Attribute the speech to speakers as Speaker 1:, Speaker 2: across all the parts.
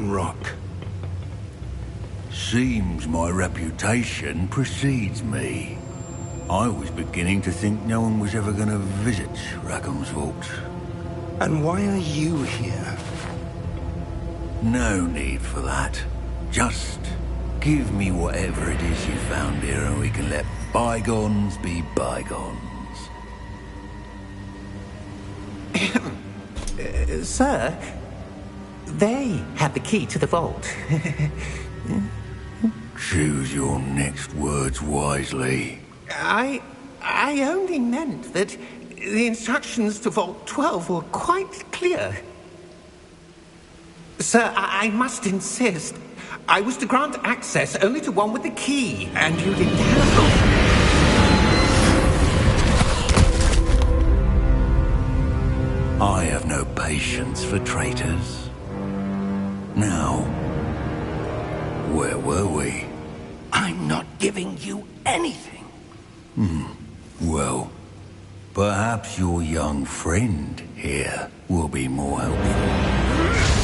Speaker 1: Ranrock.
Speaker 2: Seems my reputation precedes me. I was beginning to think no one was ever going to visit Rackham's vault.
Speaker 1: And why are you here?
Speaker 2: No need for that. Just give me whatever it is you found here and we can let bygones be bygones.
Speaker 3: Sir, they have the key to the vault.
Speaker 2: Choose your next words wisely.
Speaker 3: I only meant that the instructions to Vault 12 were quite clear. Sir, I must insist. I was to grant access only to one with the key, and you didn't have
Speaker 2: I have no patience for traitors. Now, where were we?
Speaker 3: I'm not giving you anything.
Speaker 2: Well, perhaps your young friend here will be more helpful.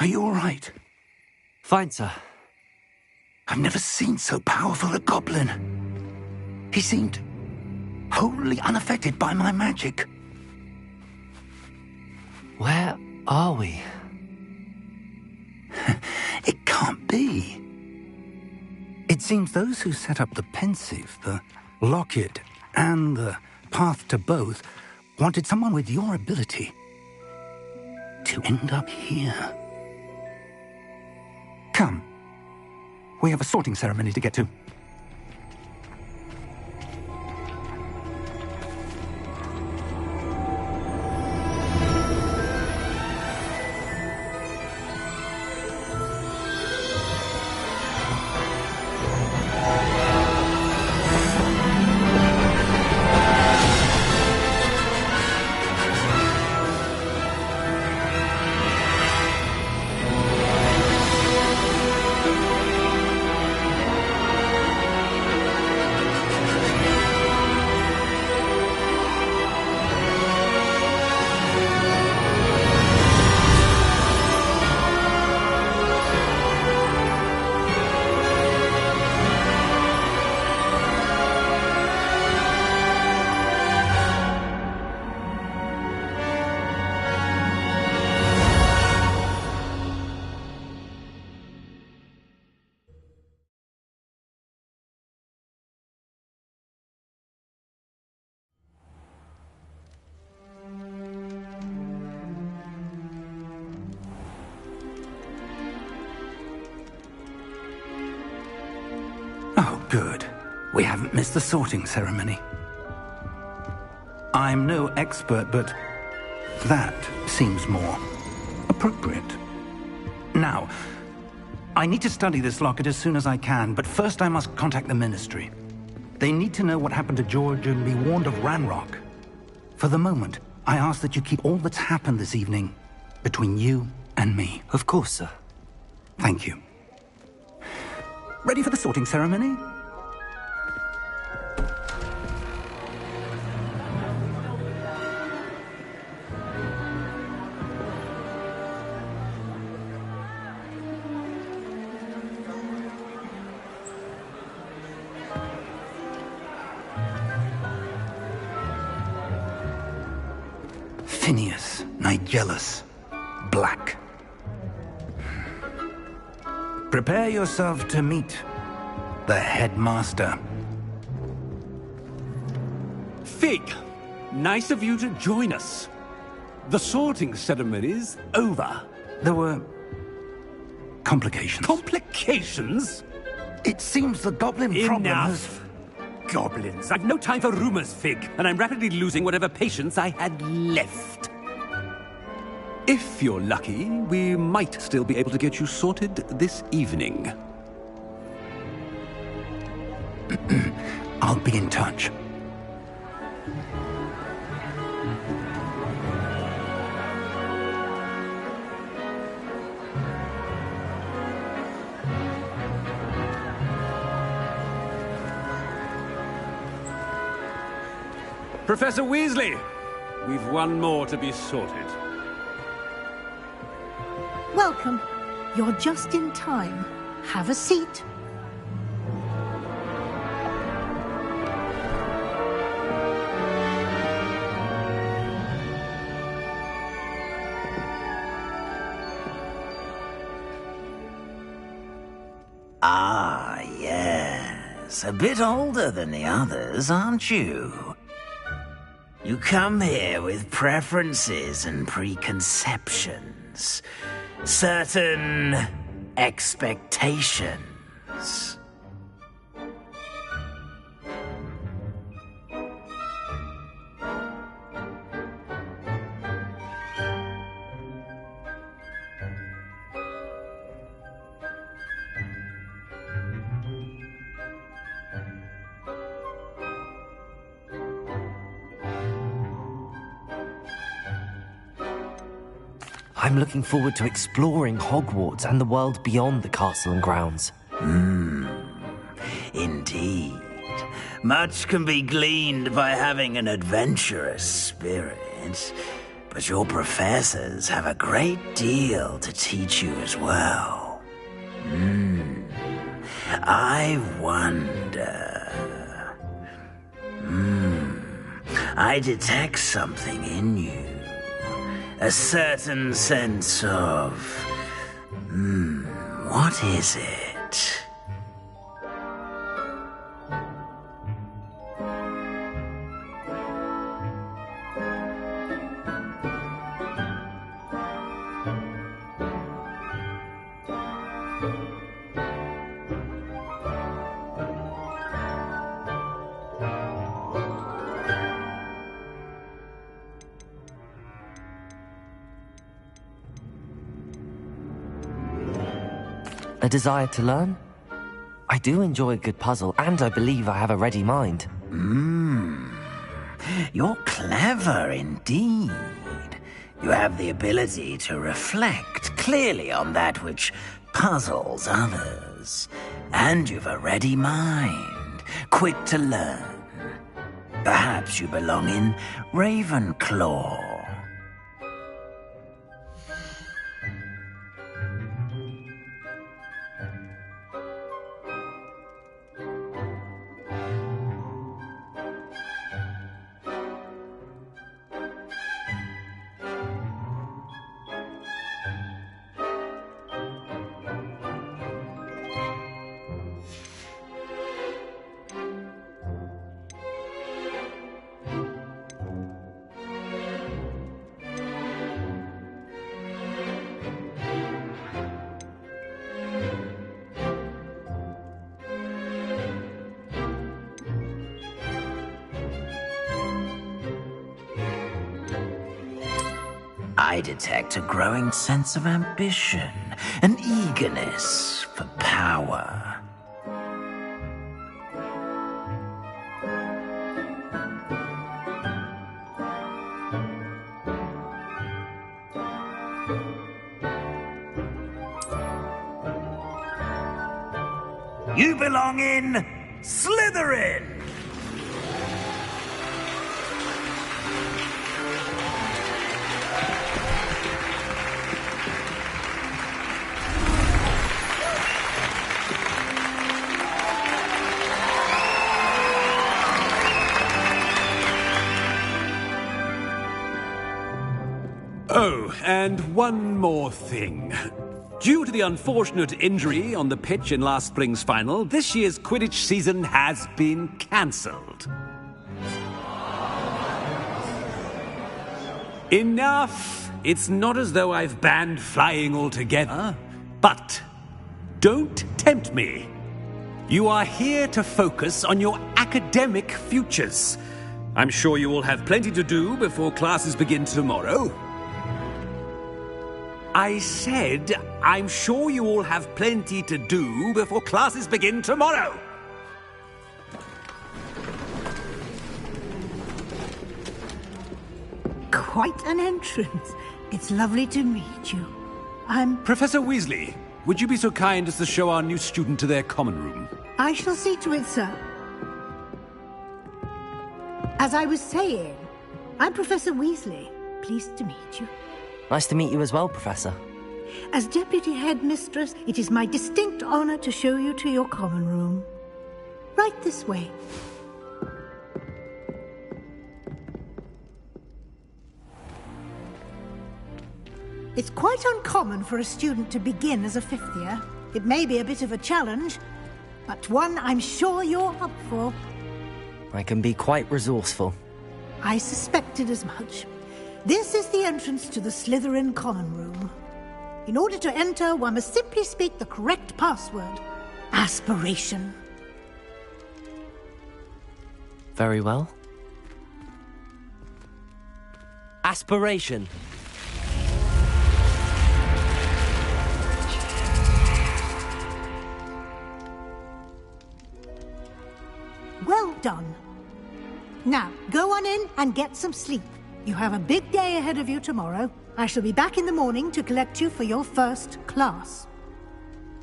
Speaker 1: Are you all right?
Speaker 4: Fine, sir.
Speaker 1: I've never seen so powerful a goblin. He seemed wholly unaffected by my magic.
Speaker 4: Where are we?
Speaker 1: It can't be. It seems those who set up the pensive, the locket, and the path to both wanted someone with your ability to end up here. Come. We have a sorting ceremony to get to. Oh, good. We haven't missed the sorting ceremony. I'm no expert, but that seems more appropriate. Now, I need to study this locket as soon as I can, but first I must contact the Ministry. They need to know what happened to George and be warned of Ranrock. For the moment, I ask that you keep all that's happened this evening between you and me.
Speaker 4: Of course, sir.
Speaker 1: Thank you. Ready for the sorting ceremony? Phineas, Nigellus, Black. Prepare yourself to meet the headmaster.
Speaker 5: Fig, nice of you to join us. The sorting ceremony's over.
Speaker 1: There were complications.
Speaker 5: Complications?
Speaker 1: It seems the goblin problem has...
Speaker 5: Enough! Goblins. I've no time for rumors, Fig, and I'm rapidly losing whatever patience I had left. If you're lucky, we might still be able to get you sorted this evening.
Speaker 1: I'll be in touch.
Speaker 5: Professor Weasley, we've one more to be sorted.
Speaker 6: Welcome. You're just in time. Have a seat.
Speaker 7: Ah, yes. A bit older than the others, aren't you? You come here with preferences and preconceptions. Certain expectations.
Speaker 4: I'm looking forward to exploring Hogwarts and the world beyond the castle and grounds.
Speaker 7: Indeed. Much can be gleaned by having an adventurous spirit, but your professors have a great deal to teach you as well. I wonder... I detect something in you. A certain sense of... what is it?
Speaker 4: A desire to learn? I do enjoy a good puzzle, and I believe I have a ready mind.
Speaker 7: You're clever indeed. You have the ability to reflect clearly on that which puzzles others. And you've a ready mind, quick to learn. Perhaps you belong in Ravenclaw. I detect a growing sense of ambition, an eagerness for power. You belong in Slytherin!
Speaker 5: Oh, and one more thing. Due to the unfortunate injury on the pitch in last spring's final, this year's Quidditch season has been cancelled. Enough! It's not as though I've banned flying altogether. But don't tempt me. You are here to focus on your academic futures. I'm sure you will have plenty to do before classes begin tomorrow. I said, I'm sure you all have plenty to do before classes begin tomorrow.
Speaker 6: Quite an entrance. It's lovely to meet you.
Speaker 5: Professor Weasley, would you be so kind as to show our new student to their common room?
Speaker 6: I shall see to it, sir. As I was saying, I'm Professor Weasley. Pleased to meet you.
Speaker 4: Nice to meet you as well, Professor.
Speaker 6: As Deputy Headmistress, it is my distinct honor to show you to your common room. Right this way. It's quite uncommon for a student to begin as a fifth year. It may be a bit of a challenge, but one I'm sure you're up for.
Speaker 4: I can be quite resourceful.
Speaker 6: I suspected as much. This is the entrance to the Slytherin common room. In order to enter, one must simply speak the correct password. Aspiration.
Speaker 4: Very well. Aspiration.
Speaker 6: Well done. Now, go on in and get some sleep. You have a big day ahead of you tomorrow. I shall be back in the morning to collect you for your first class.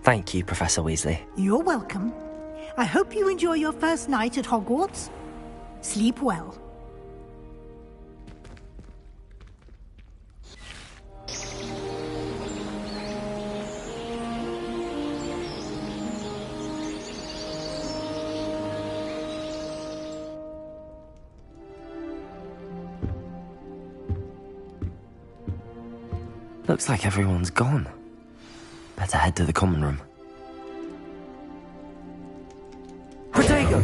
Speaker 4: Thank you, Professor Weasley.
Speaker 6: You're welcome. I hope you enjoy your first night at Hogwarts. Sleep well.
Speaker 4: Looks like everyone's gone. Better head to the common room. Protego!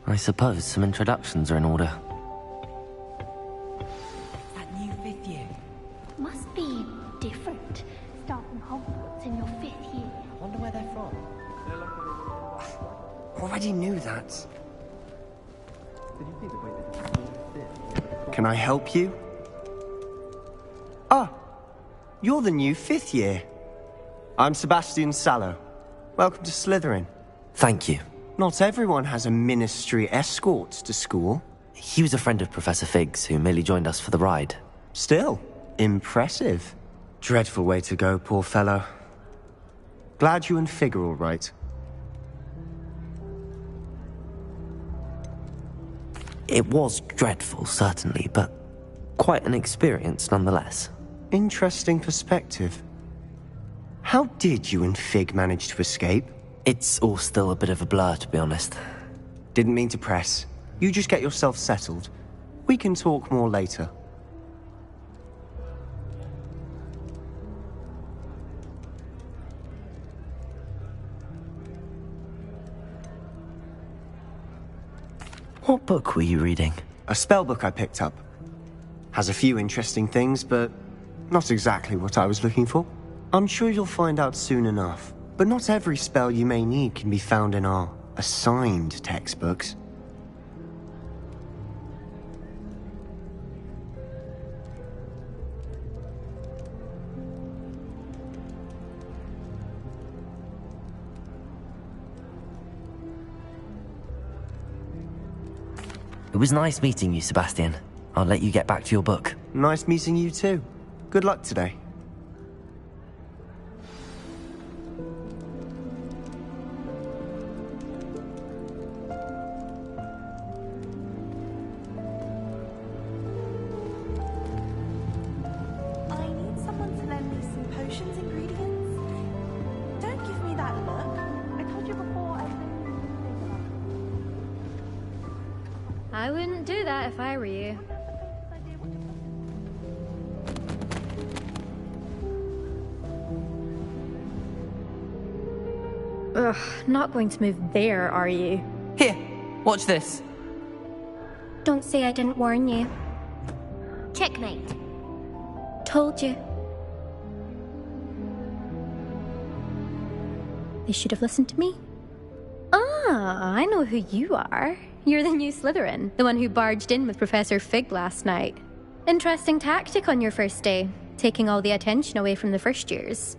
Speaker 4: I suppose some introductions are in order.
Speaker 8: That new fifth year.
Speaker 9: Must be different. Starting Hogwarts in your fifth year.
Speaker 8: I wonder where they're from. Already knew that.
Speaker 10: Can I help you? Ah, you're the new fifth year. I'm Sebastian Sallow. Welcome to Slytherin.
Speaker 4: Thank you.
Speaker 10: Not everyone has a ministry escort to school.
Speaker 4: He was a friend of Professor Fig's who merely joined us for the ride.
Speaker 10: Still, impressive. Dreadful way to go, poor fellow. Glad you and Fig are all right.
Speaker 4: It was dreadful, certainly, but quite an experience nonetheless.
Speaker 10: Interesting perspective. How did you and Fig manage to escape?
Speaker 4: It's all still a bit of a blur, to be honest.
Speaker 10: Didn't mean to press. You just get yourself settled. We can talk more later.
Speaker 4: What book were you reading?
Speaker 10: A spell book I picked up. Has a few interesting things, but not exactly what I was looking for. I'm sure you'll find out soon enough. But not every spell you may need can be found in our assigned textbooks.
Speaker 4: It was nice meeting you, Sebastian. I'll let you get back to your book.
Speaker 10: Nice meeting you too. Good luck today.
Speaker 11: I wouldn't do that if I were you. Ugh, not going to move there, are you?
Speaker 4: Here, watch this.
Speaker 9: Don't say I didn't warn you. Checkmate. Told you.
Speaker 11: They should have listened to me. Ah, I know who you are. You're the new Slytherin, the one who barged in with Professor Fig last night. Interesting tactic on your first day, taking all the attention away from the first years.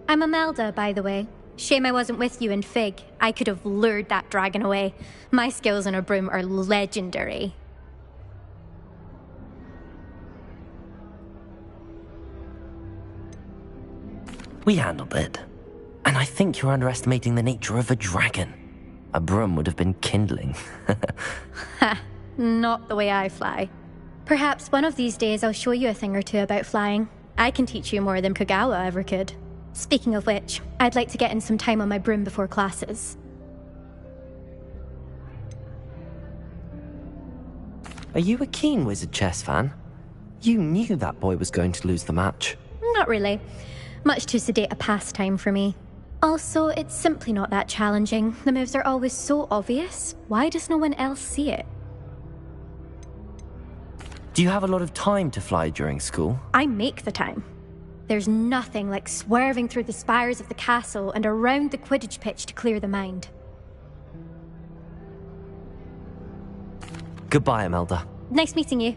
Speaker 11: I'm Imelda, by the way. Shame I wasn't with you in Fig. I could have lured that dragon away. My skills on a broom are legendary.
Speaker 4: We handled it. And I think you're underestimating the nature of a dragon. A broom would have been kindling.
Speaker 11: Ha, not the way I fly. Perhaps one of these days I'll show you a thing or two about flying. I can teach you more than Kogawa ever could. Speaking of which, I'd like to get in some time on my broom before classes.
Speaker 4: Are you a keen Wizard chess fan? You knew that boy was going to lose the match.
Speaker 11: Not really. Much too sedate a pastime for me. Also, it's simply not that challenging. The moves are always so obvious. Why does no one else see it?
Speaker 4: Do you have a lot of time to fly during school?
Speaker 11: I make the time. There's nothing like swerving through the spires of the castle and around the Quidditch pitch to clear the mind.
Speaker 4: Goodbye, Imelda.
Speaker 11: Nice meeting you.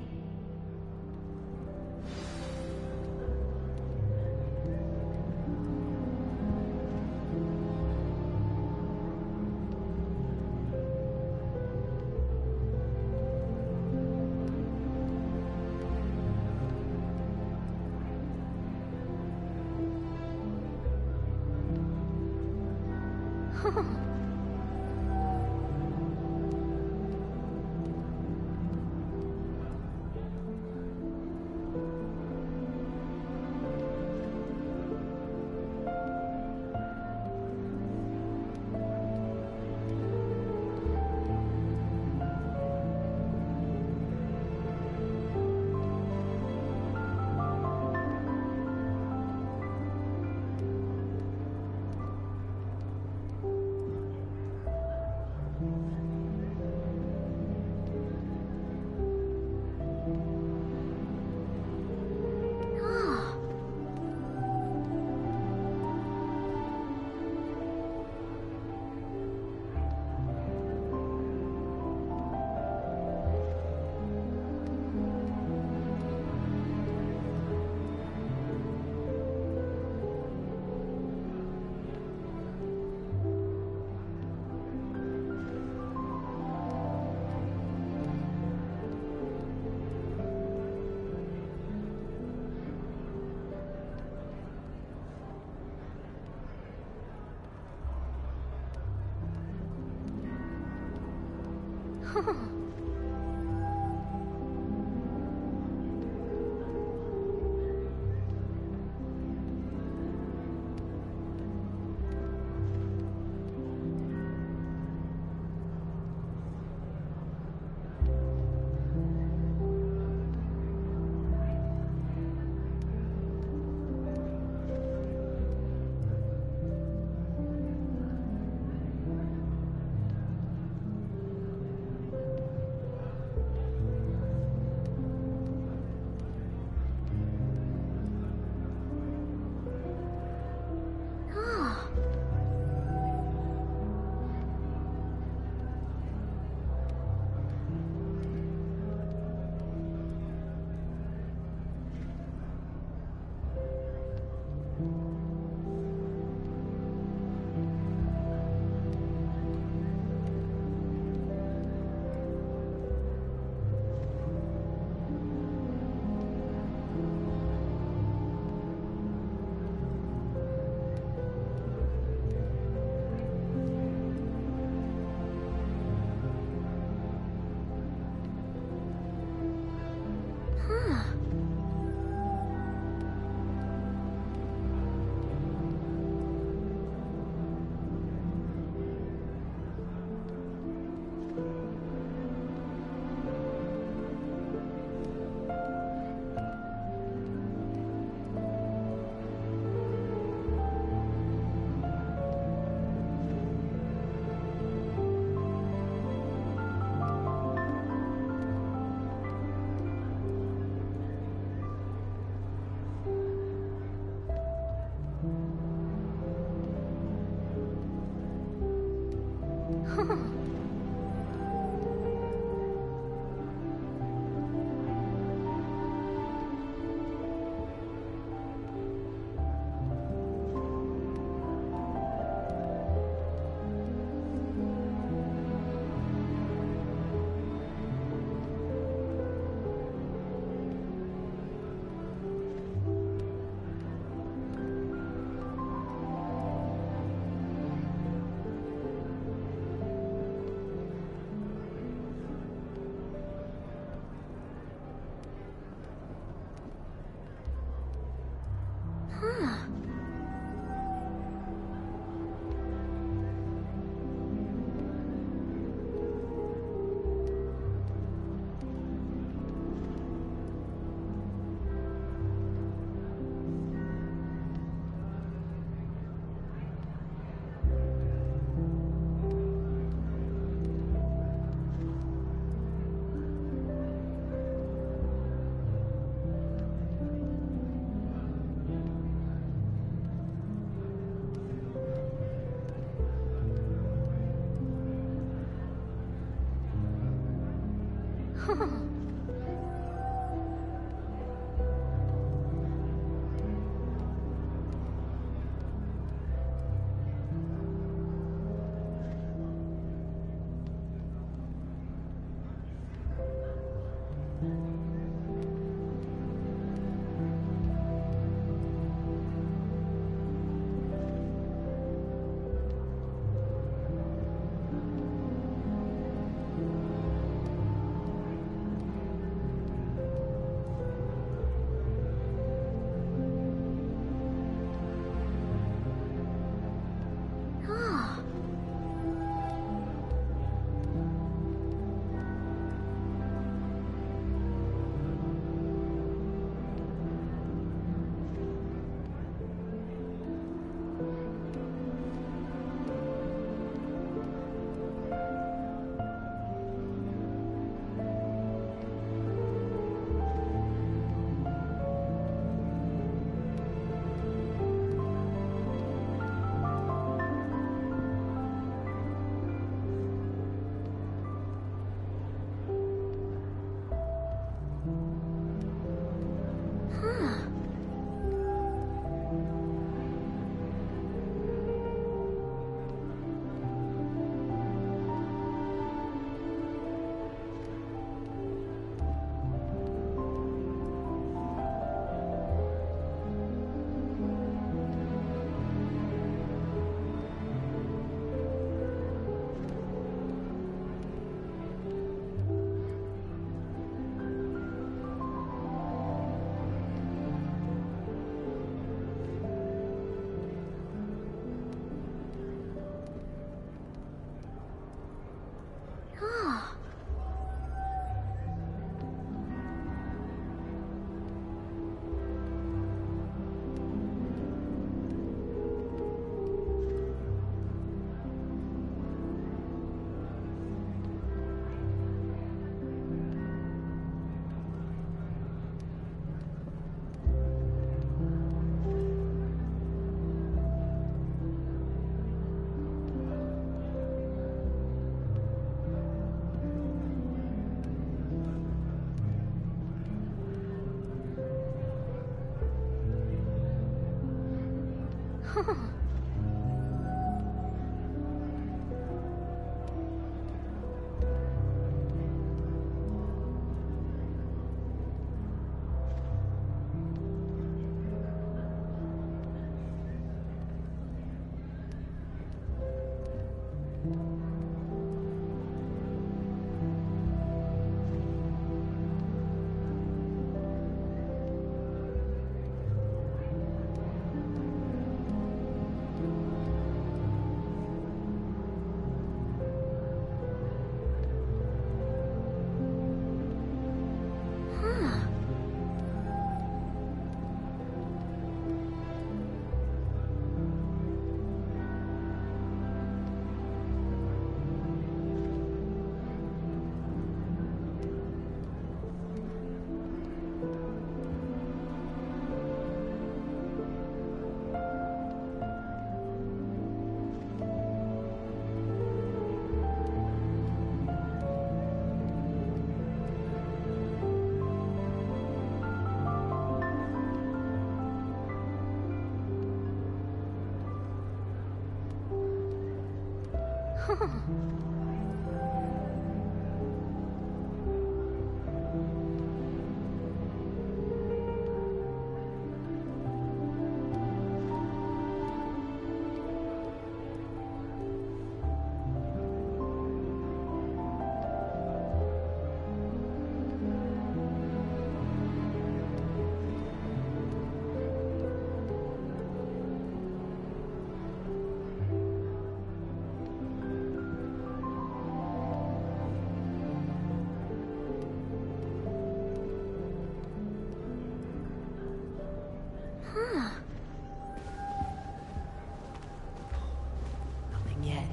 Speaker 8: Nothing yet.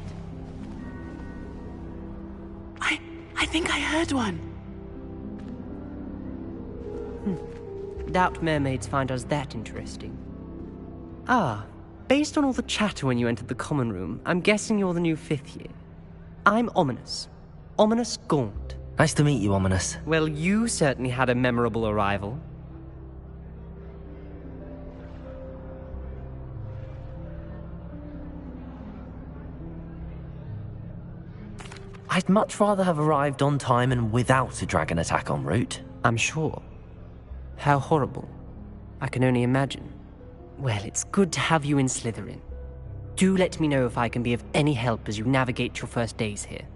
Speaker 8: I think I heard one.
Speaker 12: Doubt mermaids find us that interesting. Ah, based on all the chatter when you entered the common room, I'm guessing you're the new 5th year. I'm Ominous. Ominous Gaunt.
Speaker 4: Nice to meet you, Ominous.
Speaker 12: Well, you certainly had a memorable arrival.
Speaker 4: I'd much rather have arrived on time and without a dragon attack en route.
Speaker 12: I'm sure. How horrible. I can only imagine. Well, it's good to have you in Slytherin. Do let me know if I can be of any help as you navigate your first days here.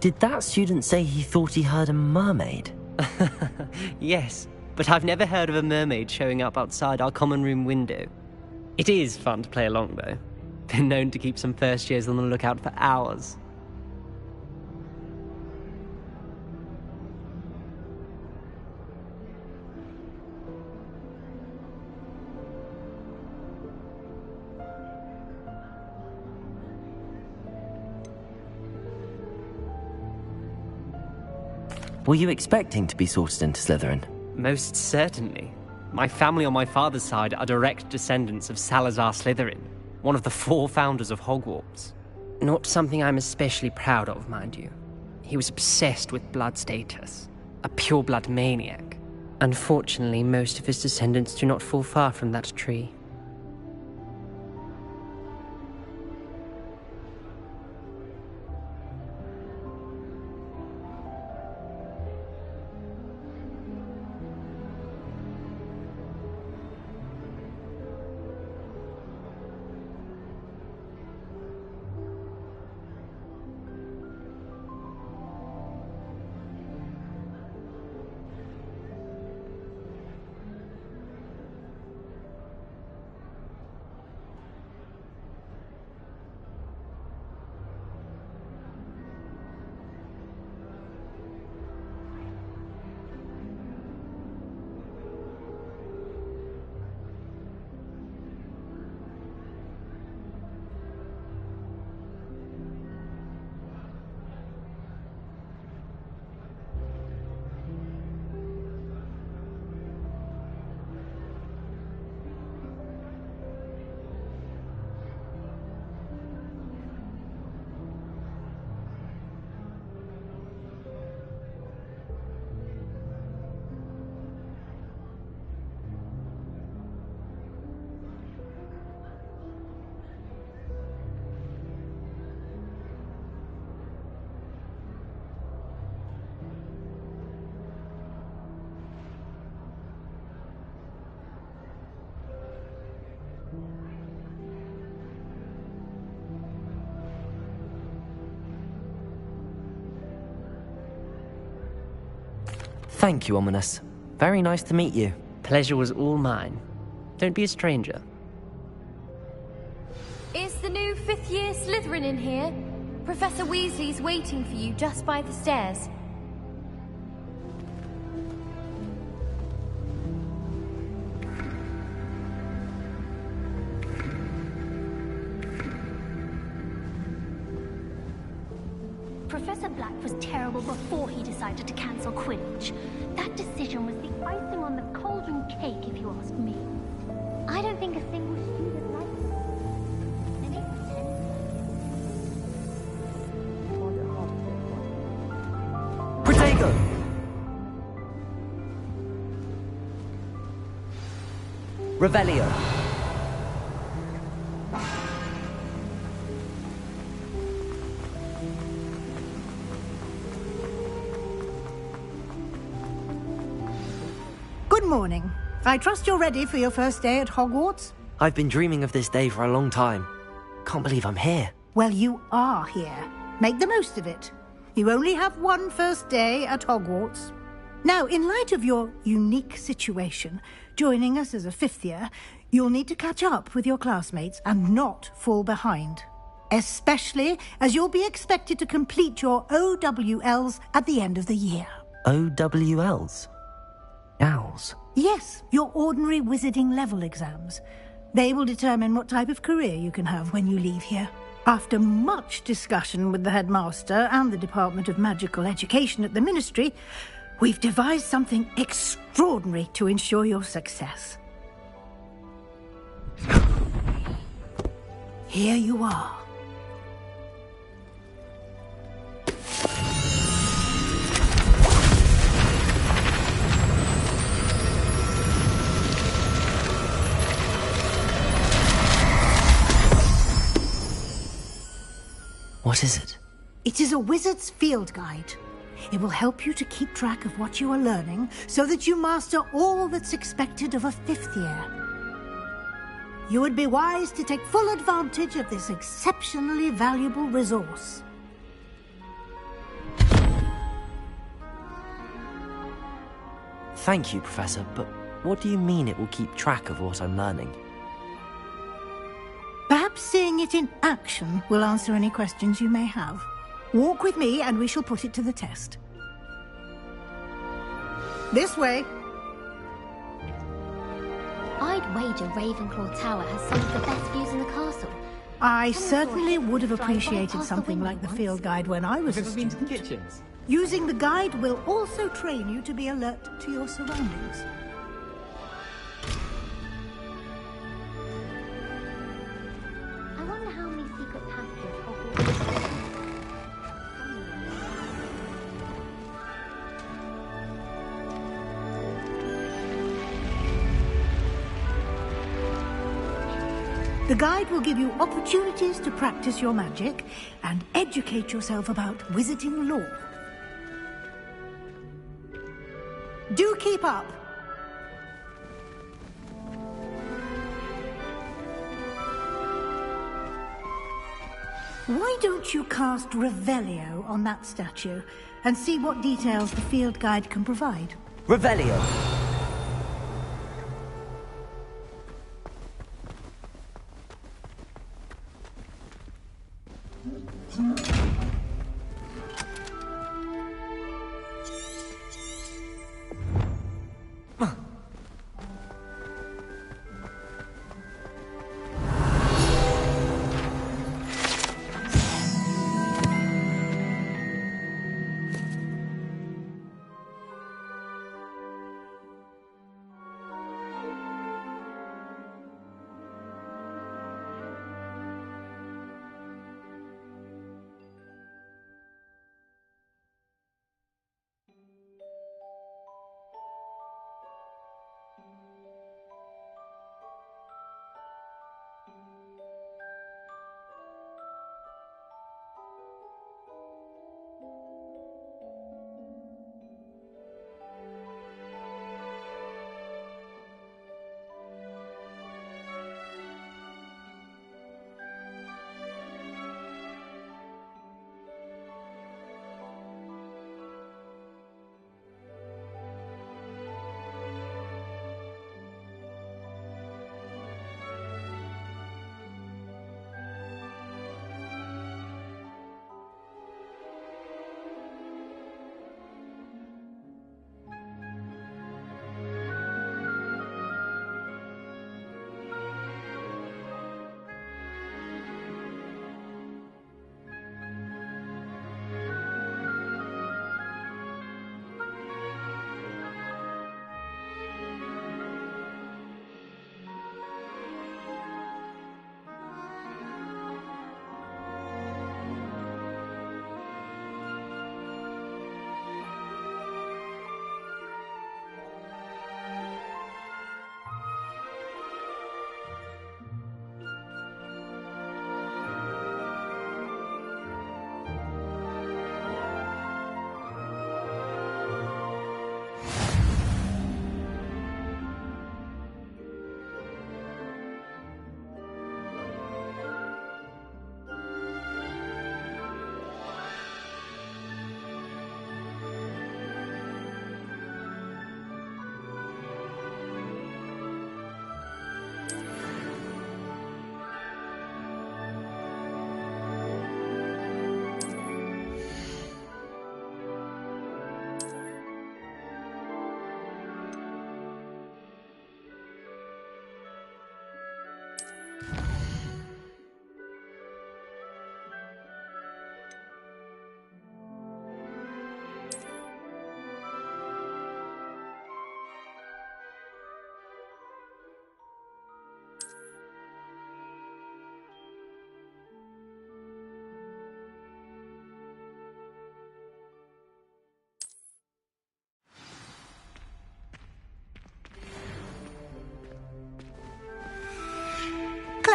Speaker 4: Did that student say he thought he heard a mermaid?
Speaker 12: Yes, but I've never heard of a mermaid showing up outside our common room window. It is fun to play along, though. Been known to keep some first years on the lookout for hours.
Speaker 4: Were you expecting to be sorted into Slytherin?
Speaker 12: Most certainly. My family on my father's side are direct descendants of Salazar Slytherin, one of the 4 founders of Hogwarts. Not something I'm especially proud of, mind you. He was obsessed with blood status, a pure-blood maniac. Unfortunately, most of his descendants do not fall far from that tree.
Speaker 4: Thank you, Ominous. Very nice to meet you.
Speaker 12: Pleasure was all mine. Don't be a stranger.
Speaker 13: Is the new 5th year Slytherin in here? Professor Weasley's waiting for you just by the stairs.
Speaker 9: Professor Black was terrible before he decided to cancel Quidditch. That decision was the icing on the cauldron cake, if you ask me. I don't think a single student likes it. They may pretend.
Speaker 4: Protego! Revelio.
Speaker 6: Good morning. I trust you're ready for your first day at Hogwarts?
Speaker 4: I've been dreaming of this day for a long time. Can't believe I'm here.
Speaker 6: Well, you are here. Make the most of it. You only have one first day at Hogwarts. Now, in light of your unique situation, joining us as a 5th year, you'll need to catch up with your classmates and not fall behind. Especially as you'll be expected to complete your OWLs at the end of the year.
Speaker 4: OWLs? Owls.
Speaker 6: Yes, your ordinary wizarding level exams. They will determine what type of career you can have when you leave here. After much discussion with the headmaster and the Department of Magical Education at the Ministry, we've devised something extraordinary to ensure your success. Here you are.
Speaker 4: What is it?
Speaker 6: It is a wizard's field guide. It will help you to keep track of what you are learning so that you master all that's expected of a 5th year. You would be wise to take full advantage of this exceptionally valuable resource.
Speaker 4: Thank you, Professor, but what do you mean it will keep track of what I'm learning?
Speaker 6: Perhaps seeing it in action will answer any questions you may have. Walk with me and we shall put it to the test. This way.
Speaker 9: I'd wager Ravenclaw Tower has some of the best views in the castle.
Speaker 6: I certainly would have appreciated something like the field guide when I was a
Speaker 12: Have you ever been to the
Speaker 6: student.
Speaker 12: kitchens?
Speaker 6: Using the guide will also train you to be alert to your surroundings.
Speaker 9: I wonder how many secret passages Hogwarts.
Speaker 6: The guide will give you opportunities to practice your magic and educate yourself about wizarding lore. Do keep up! Why don't you cast Revelio on that statue and see what details the field guide can provide?
Speaker 4: Revelio!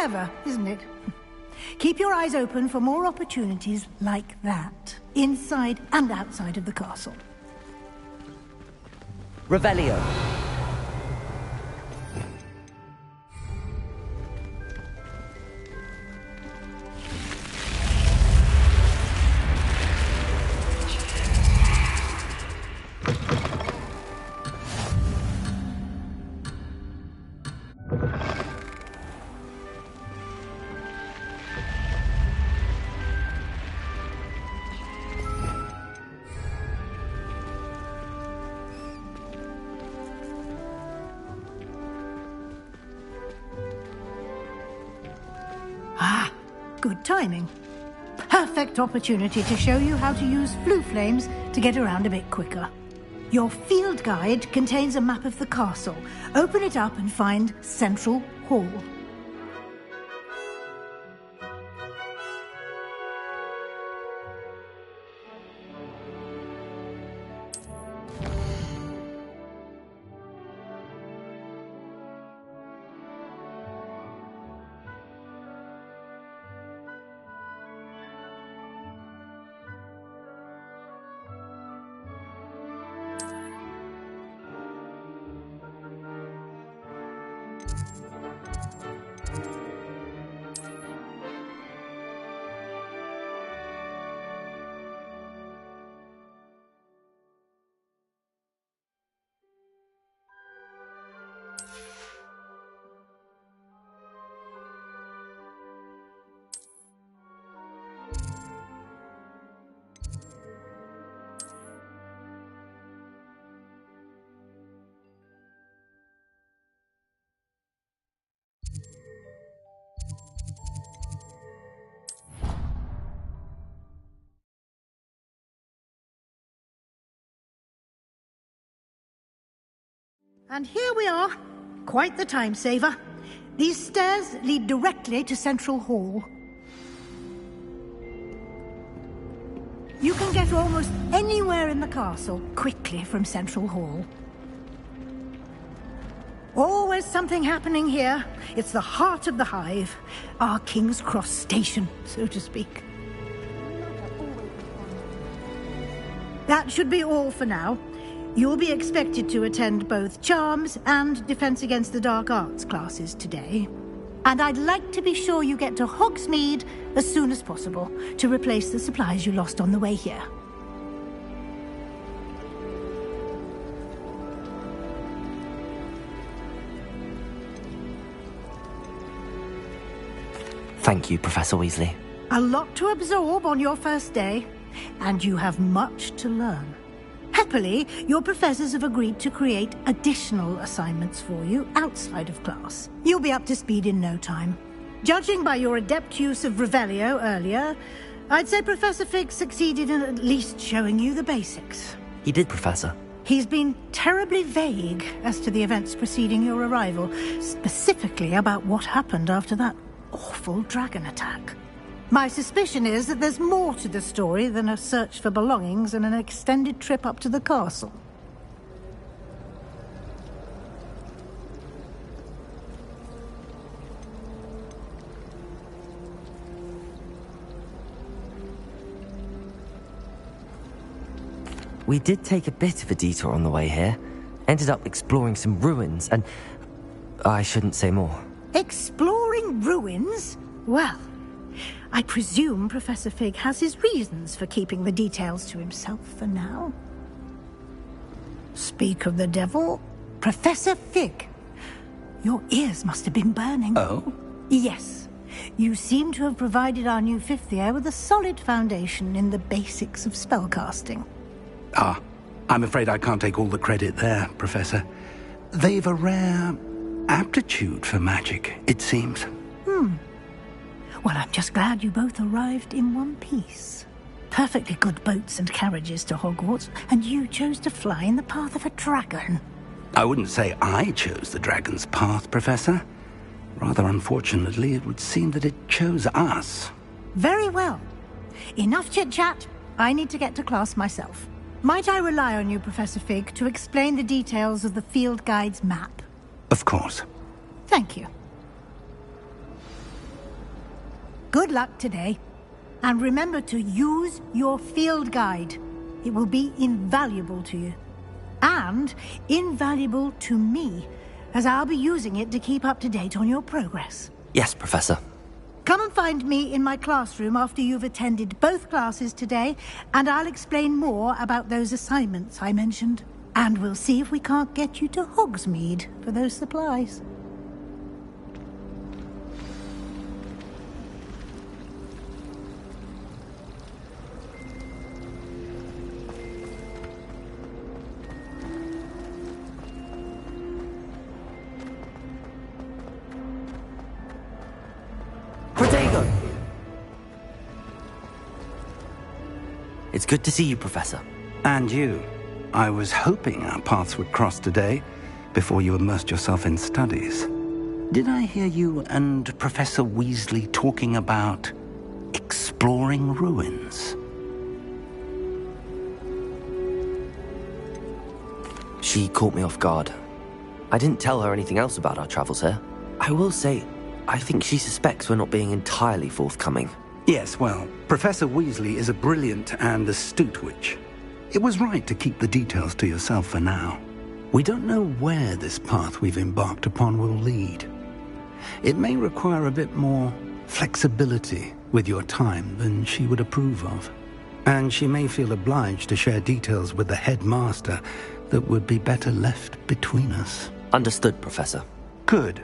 Speaker 6: Clever, isn't it? Keep your eyes open for more opportunities like that, inside and outside of the castle.
Speaker 4: Revelio.
Speaker 6: Ah, good timing. Perfect opportunity to show you how to use flue flames to get around a bit quicker. Your field guide contains a map of the castle. Open it up and find Central Hall. And here we are. Quite the time saver. These stairs lead directly to Central Hall. You can get almost anywhere in the castle quickly from Central Hall. Always something happening here. It's the heart of the hive. Our King's Cross station, so to speak. That should be all for now. You'll be expected to attend both Charms and Defense Against the Dark Arts classes today. And I'd like to be sure you get to Hogsmeade as soon as possible to replace the supplies you lost on the way here.
Speaker 4: Thank you, Professor Weasley.
Speaker 6: A lot to absorb on your first day, and you have much to learn. Happily, your professors have agreed to create additional assignments for you outside of class. You'll be up to speed in no time. Judging by your adept use of Revelio earlier, I'd say Professor Fig succeeded in at least showing you the basics.
Speaker 4: He did, Professor.
Speaker 6: He's been terribly vague as to the events preceding your arrival, specifically about what happened after that awful dragon attack. My suspicion is that there's more to the story than a search for belongings and an extended trip up to the castle.
Speaker 4: We did take a bit of a detour on the way here. Ended up exploring some ruins and... I shouldn't say more.
Speaker 6: Exploring ruins? Well, I presume Professor Fig has his reasons for keeping the details to himself for now. Speak of the devil, Professor Fig. Your ears must have been burning.
Speaker 1: Oh?
Speaker 6: Yes. You seem to have provided our new fifth year with a solid foundation in the basics of spellcasting.
Speaker 1: Ah, I'm afraid I can't take all the credit there, Professor. They've a rare aptitude for magic, it seems.
Speaker 6: Well, I'm just glad you both arrived in one piece. Perfectly good boats and carriages to Hogwarts, and you chose to fly in the path of a dragon.
Speaker 1: I wouldn't say I chose the dragon's path, Professor. Rather unfortunately, it would seem that it chose us.
Speaker 6: Very well. Enough chit-chat. I need to get to class myself. Might I rely on you, Professor Fig, to explain the details of the field guide's map?
Speaker 1: Of course.
Speaker 6: Thank you. Good luck today. And remember to use your field guide. It will be invaluable to you. And invaluable to me, as I'll be using it to keep up to date on your progress.
Speaker 4: Yes, Professor.
Speaker 6: Come and find me in my classroom after you've attended both classes today, and I'll explain more about those assignments I mentioned. And we'll see if we can't get you to Hogsmeade for those supplies.
Speaker 4: It's good to see you, Professor.
Speaker 1: And you. I was hoping our paths would cross today, before you immersed yourself in studies. Did I hear you and Professor Weasley talking about exploring ruins?
Speaker 4: She caught me off guard. I didn't tell her anything else about our travels here. I will say, I think she suspects we're not being entirely forthcoming.
Speaker 1: Yes, well, Professor Weasley is a brilliant and astute witch. It was right to keep the details to yourself for now. We don't know where this path we've embarked upon will lead. It may require a bit more flexibility with your time than she would approve of. And she may feel obliged to share details with the headmaster that would be better left between us.
Speaker 4: Understood, Professor.
Speaker 1: Good.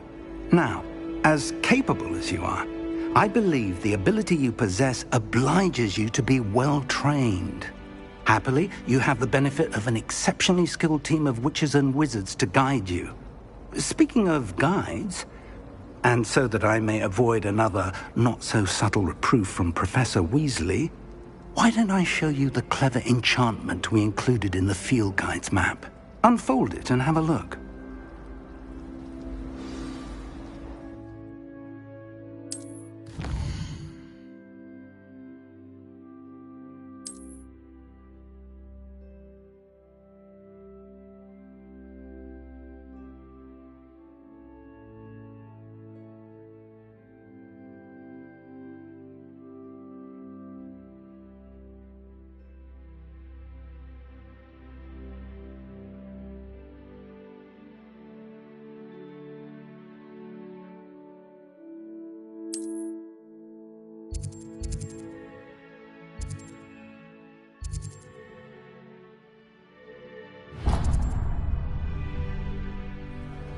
Speaker 1: Now, as capable as you are, I believe the ability you possess obliges you to be well-trained. Happily, you have the benefit of an exceptionally skilled team of witches and wizards to guide you. Speaking of guides, and so that I may avoid another not-so-subtle reproof from Professor Weasley, why don't I show you the clever enchantment we included in the field guide's map? Unfold it and have a look.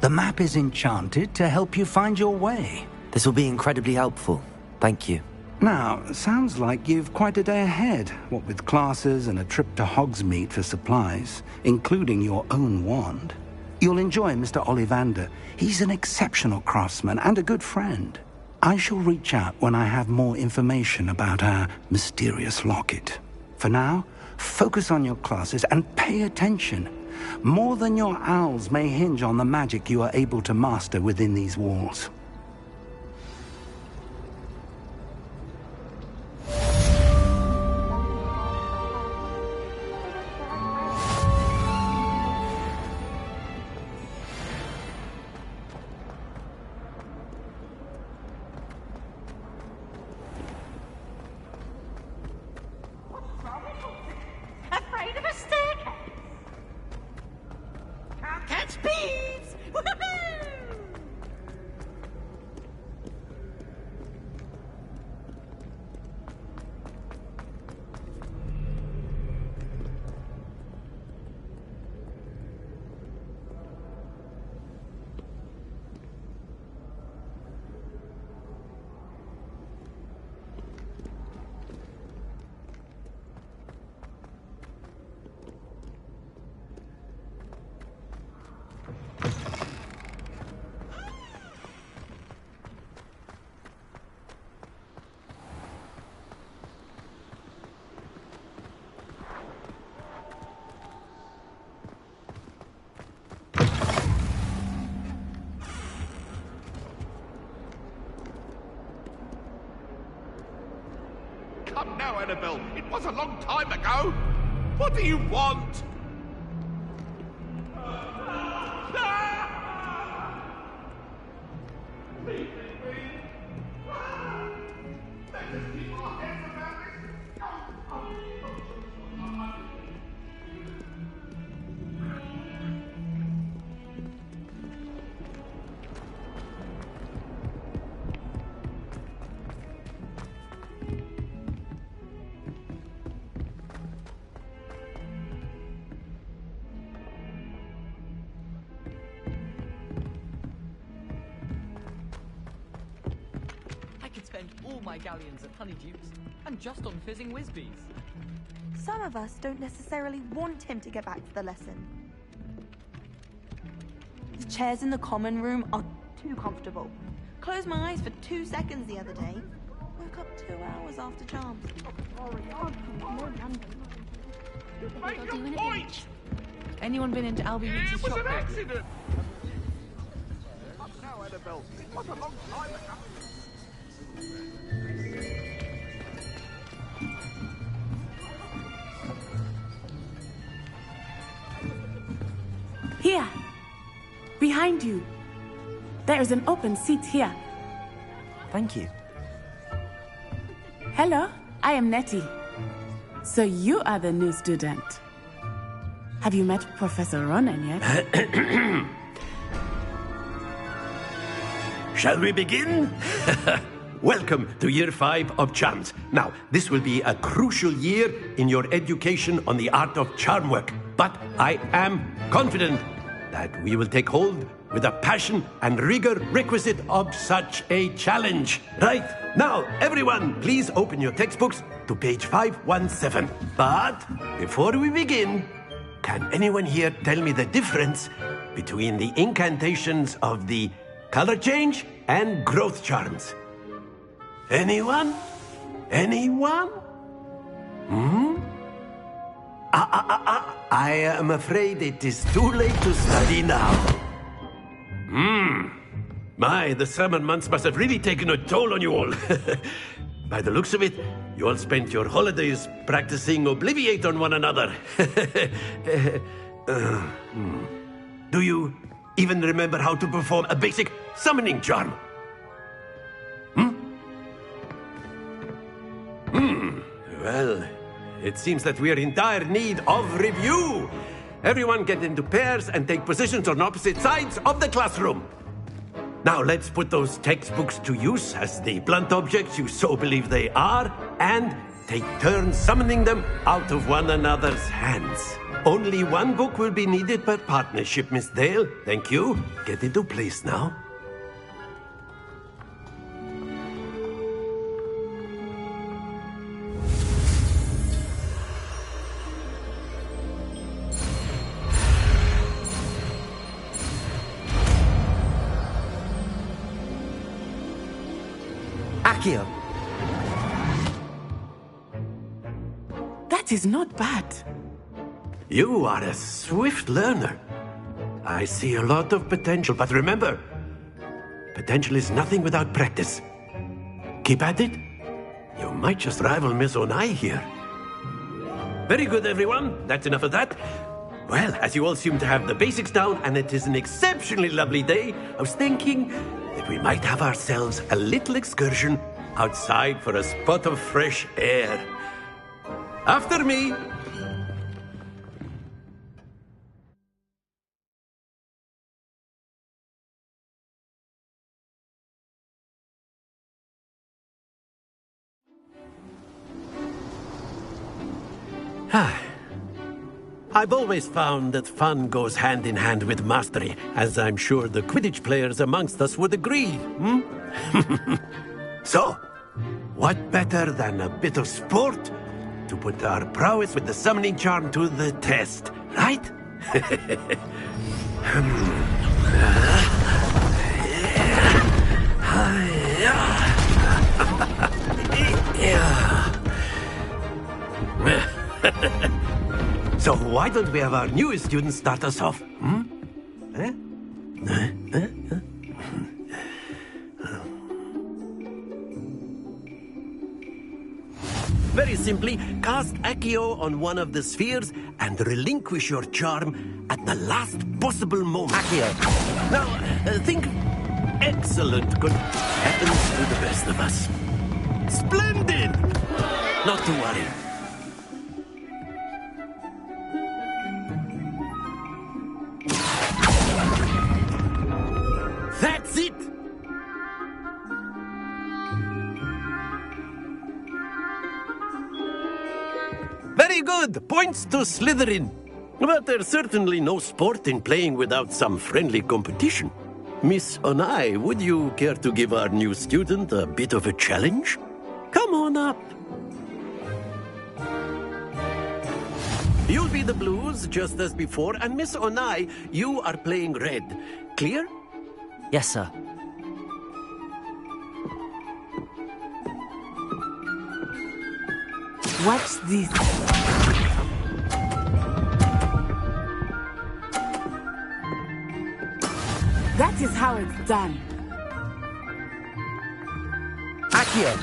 Speaker 1: The map is enchanted to help you find your way.
Speaker 4: This will be incredibly helpful. Thank you.
Speaker 1: Now, sounds like you've quite a day ahead, what with classes and a trip to Hogsmeade for supplies, including your own wand. You'll enjoy Mr. Ollivander. He's an exceptional craftsman and a good friend. I shall reach out when I have more information about our mysterious locket. For now, focus on your classes and pay attention. More than your owls may hinge on the magic you are able to master within these walls.
Speaker 14: Afraid of a staircase? Can't catch bees! Woohoo!
Speaker 15: Come now, Annabelle. It was a long time ago. What do you want?
Speaker 16: spent all my galleons at Honeydukes, and just on fizzing Whizbees.
Speaker 17: Some of us don't necessarily want him to get back to the lesson. The chairs in the common room are too comfortable. Closed my eyes for 2 seconds the other day. Woke up 2 hours after charms.
Speaker 15: Make your point!
Speaker 8: Anyone been into Albie Weeks'
Speaker 15: It was
Speaker 8: shop
Speaker 15: an
Speaker 8: lately?
Speaker 15: accident! Not now, Annabelle. It was a long time ago.
Speaker 8: Here! Behind you! There is an open seat here.
Speaker 10: Thank you.
Speaker 8: Hello, I am Nettie. So you are the new student. Have you met Professor Ronan yet?
Speaker 18: Shall we begin? Welcome to Year 5 of Charms. Now, this will be a crucial year in your education on the art of charm work. But I am confident that we will take hold with the passion and rigor requisite of such a challenge. Right, now, everyone, please open your textbooks to page 517. But before we begin, can anyone here tell me the difference between the incantations of the color change and growth charms? Anyone? Anyone? I am afraid it is too late to study now. My, the summer months must have really taken a toll on you all. By the looks of it, you all spent your holidays practicing Obliviate on one another. Do you even remember how to perform a basic summoning charm? Well, it seems that we are in dire need of review. Everyone get into pairs and take positions on opposite sides of the classroom. Now let's put those textbooks to use as the blunt objects you so believe they are, and take turns summoning them out of one another's hands. Only one book will be needed per partnership, Miss Dale. Thank you. Get into place now.
Speaker 10: Accio.
Speaker 8: That is not bad.
Speaker 18: You are a swift learner. I see a lot of potential, but remember, potential is nothing without practice. Keep at it. You might just rival Miss Onai here. Very good, everyone. That's enough of that. Well, as you all seem to have the basics down, and it is an exceptionally lovely day, I was thinking that we might have ourselves a little excursion outside for a spot of fresh air. After me. I've always found that fun goes hand in hand with mastery, as I'm sure the Quidditch players amongst us would agree. So, what better than a bit of sport to put our prowess with the summoning charm to the test, right? So why don't we have our newest student start us off? Very simply, cast Accio on one of the spheres and relinquish your charm at the last possible moment. Accio. Now, think excellent good happens to the best of us. Splendid! Not to worry. That's it! Very good! Points to Slytherin. But there's certainly no sport in playing without some friendly competition. Miss Onai, would you care to give our new student a bit of a challenge? Come on up. You'll be the blues, just as before, and Miss Onai, you are playing red. Clear?
Speaker 4: Yes, sir.
Speaker 8: Watch this. That is how it's done.
Speaker 4: Accio!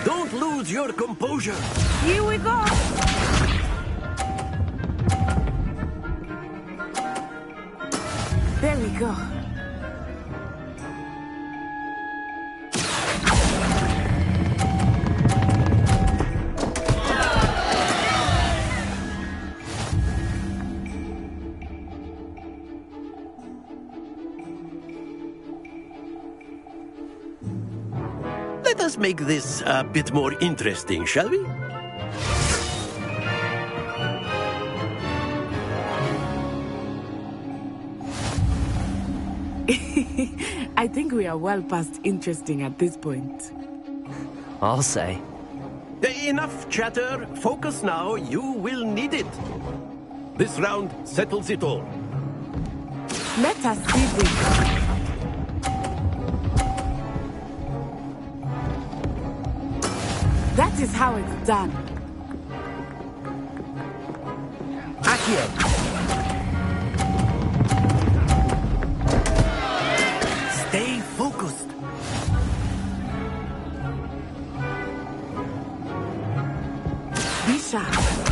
Speaker 18: Don't lose your composure.
Speaker 8: Here we go. There we go.
Speaker 18: Let us make this a bit more interesting, shall we?
Speaker 8: I think we are well past interesting at this point.
Speaker 4: I'll say.
Speaker 18: Enough chatter. Focus now. You will need it. This round settles it all.
Speaker 8: Let us see this. That is how it's done.
Speaker 4: Accio!
Speaker 18: Stay focused.
Speaker 8: Be sharp.